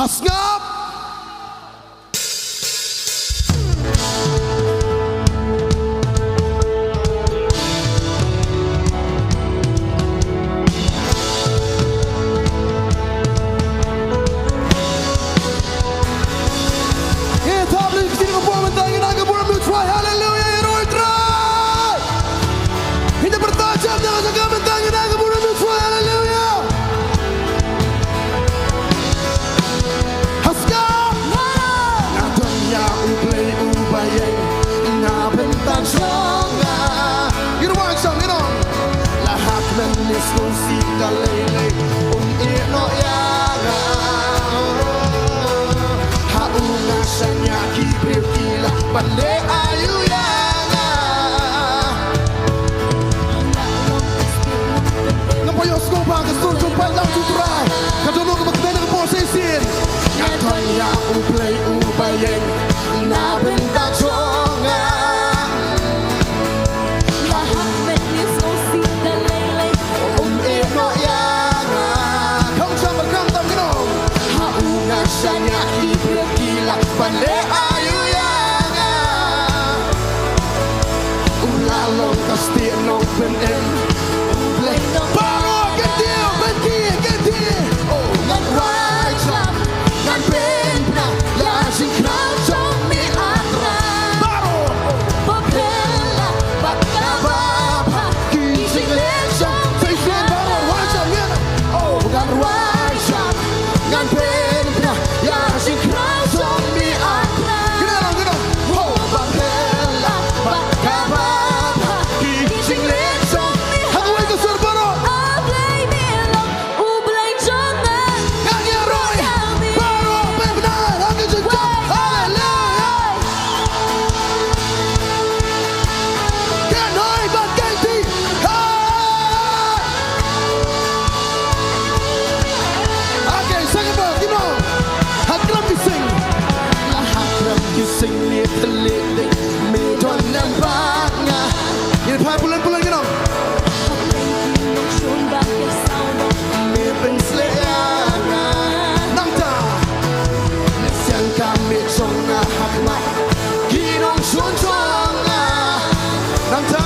SNGAP. Banbha ayu yang Nampak yang skopa ke seluruh Nongpynbiang U Trai. Kadang-kadang ke makna posisi. Ngatwan ya U Blei U bayang na benda jong lahak menis osi dalele eno yang Kau sama kau tak kenal. haunga sanya kibra Banbha ayu yang ulalong kasti Nongpynbiang U Blei Baroh ganti. oh ngan wajah ngan Banbha ya kyrteng jong mi atra Baroh. Bapela bakababa kijile jong Faisal baroh wajah ni. oh ngan wajah ngan Banbha ya kyrteng jong mi atra Kenal. oh bapela bakababa kijile jong mi Aku ikut suara baroh. U Blei jong Nongiarap. Baroh benar. Aku juga. Haleluya. Kan hoi bang ganti. Okay, sangat baik. Gimana? Hakram dising. lahakram kising ni telik me don nampak Ini pai bulan-bulan gimana? me pensleanga Namta. siang kami jonga hakmat kinong sunjonga Namta.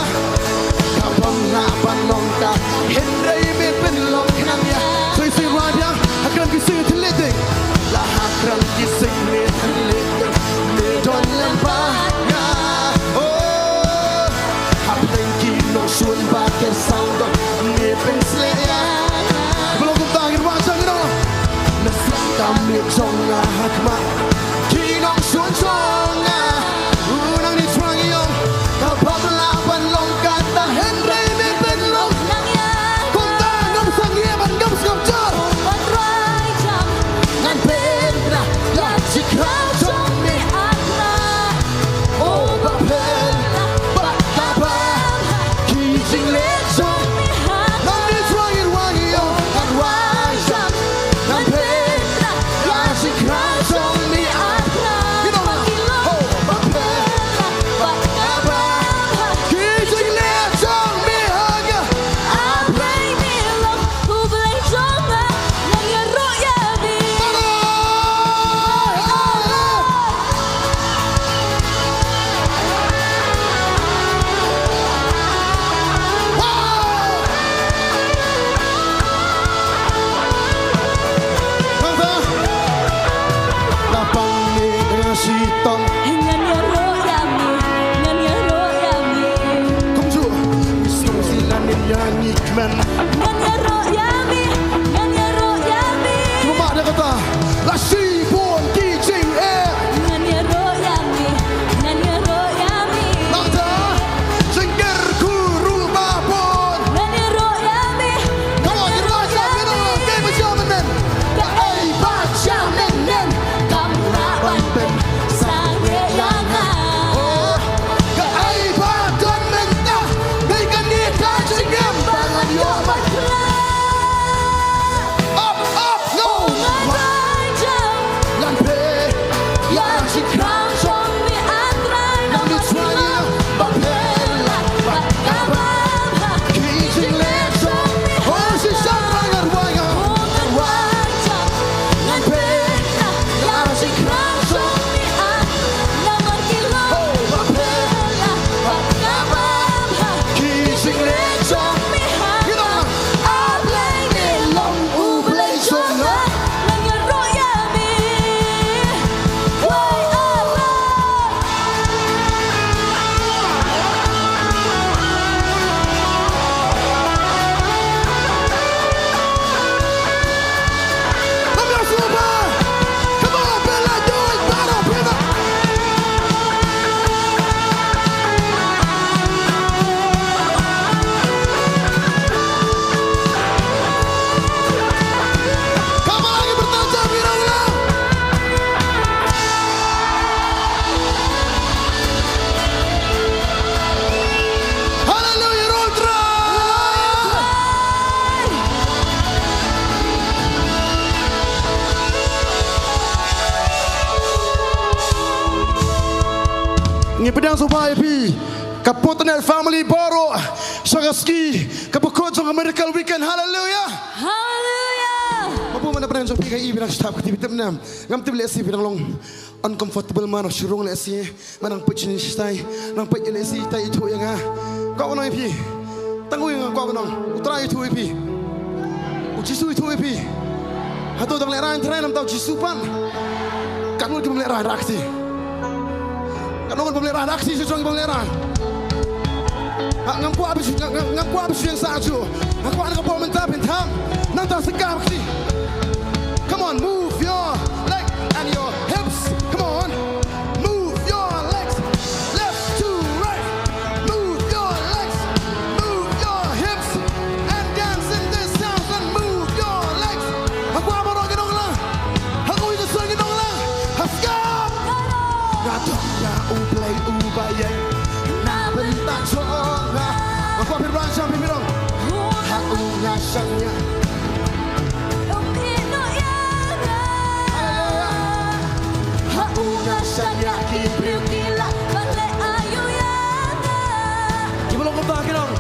kapang na panong ka henry me penlong kananya Saya raja. Hakram kisih terletik. lahakram kising ni telik me don nampak oh hapeng kinong sun bakal sound me pensleanga Belum kentangin wajah gimana? Nasiang kami jonga hakmat kinong sunjonga Unang ni Trangi yang. kapag laban longkat tahan ray me penlong Kuntang ngam sangyeman ngam skapcar. ngan Banbha ya kyrteng jong mi atra oh bapela bakababa kijing le jong Nam ni Trangi wangi yang. ngan wajah ngan Banbha ya kyrteng jong mi atra Gimana? Nongpynbiang supaya pi PotterNet family baroh SNGAP kapukod sa miracle weekend. Hallelujah. Hallelujah. Mapu mana pernah Sophi kai bilang stop kati bitam nam ngam tu lesi bilang long uncomfortable man surung lesi manang pechin stai nang pechin lesi tai itu yang ah kau nang pi tanggu yang kau nang U Trai itu pi U Jisu itu pi atau dang leran trai nam tau Jisu pan kan lu kim leran raksi kan lu kim leran raksi sesuatu kim leran ngaku habis yang satu ngaku anak kau minta bintang nanti SNGAP sih. Come on, move your legs and your hips. Come on, move your legs left to right. Move your legs, move your hips, and dance in this house and move your legs. Aku apa orang kita orang? Aku itu sang kita orang. SNGAP. Ngatoknya U Blei U bayang. Bentar soalnya aku hampir berangkat hampir dong. Aku ngasangnya. Aku ngasangnya kibriu gila balik ayu ya. Gimana kau tak dong?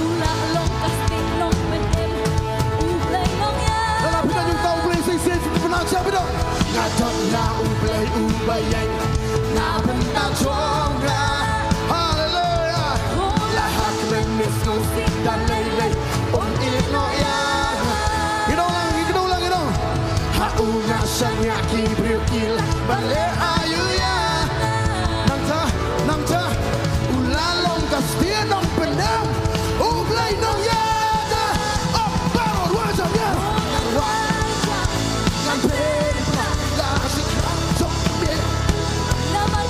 Ulah long pasti Nongpynbiang U Blei Nongiarap. Dalam kita juga tahu Blei sih pernah siapa dong? Ngadoknya U Blei U bayang. Nah bentar soalnya. Dan lele on ino ya. Kita ulang. Aku ngasangnya kibriu gila balik ayu ya. Nangta ulalong kasih Nongpynbiang U Blei Nongiarap. Oh baroh wajahnya. Nongpynbiang kasih Sophi. Namar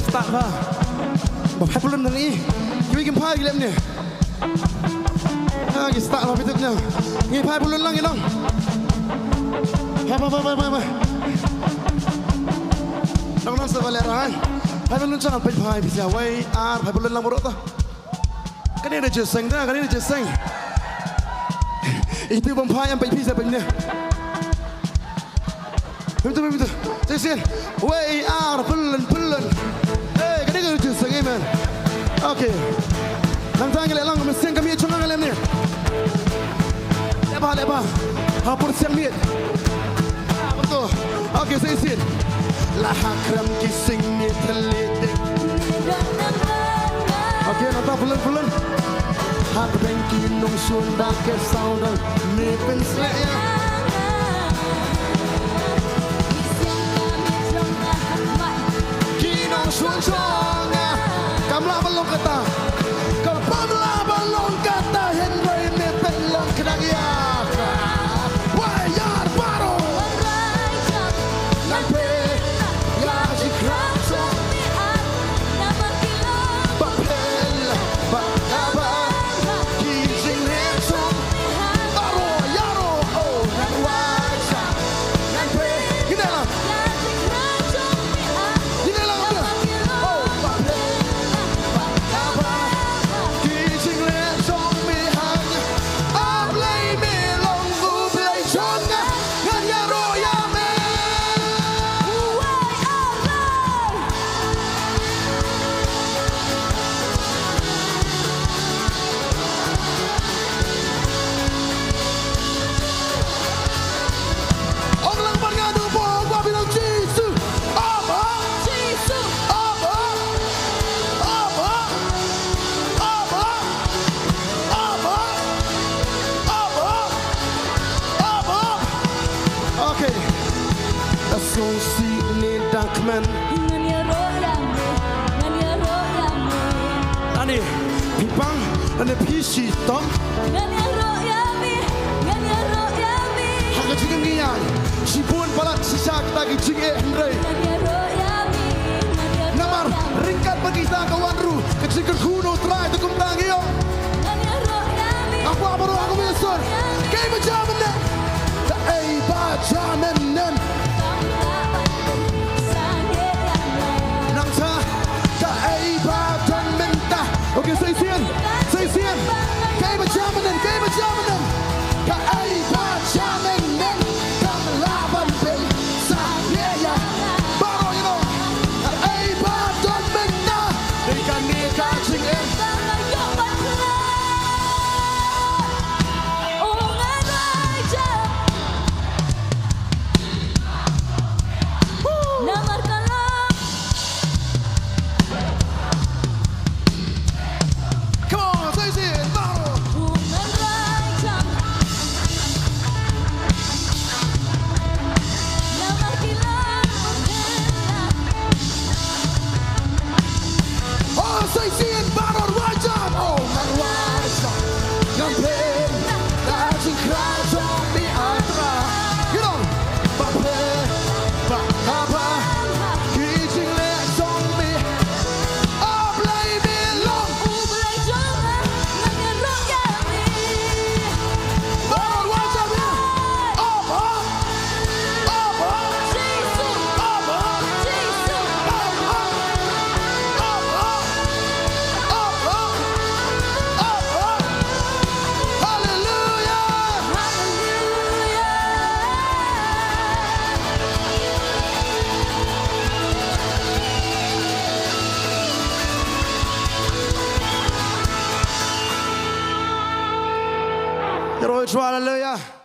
start lah. Bapak belum nanti. Kita bikin pagi lem ni. Kita start lah betulnya. Ni pagi belum lagi dong. Haba. Dong sebaleran. Pagi belum jangan pagi bisa. Wei pagi belum lang borok tu. Kan ini jeseng dah. Itu bapak yang pagi bisa begini. Betul. Jason. Wei pelan. Okay. Lang lang mesti kami cuma ngalem ni. Lepas. Hapur siang ni. Betul. Okay, saya sin. Lahakram kising ni terlidik. Okay, nata bulan. Hak bengki nongsun bakke saudan ni penslaya. Kinong sunjong. Kamla balong kata. Kamla balong kata. Henry ni pelong kenangya. Wayar baroh. Nampe ya jikram Sophi. Bapel bakaba. Kijing hensong. Baroh yaroh. Oh nan wajah. song si ni dakman ani pipang ani pishi tom haka jingam ngiyan sipun balat sisak lagi jinge hendrei namar ringkat bagita kawanru kecikar kuno trai tukum tangio aku baru aku besar kayak macam mana tak macam mana nangsa tak macam mana oke saya sian kayak macam mana tak macam mana kamu lawan bel saya baroh you know tak macam mana dengan ni kacing U Trai, hallelujah.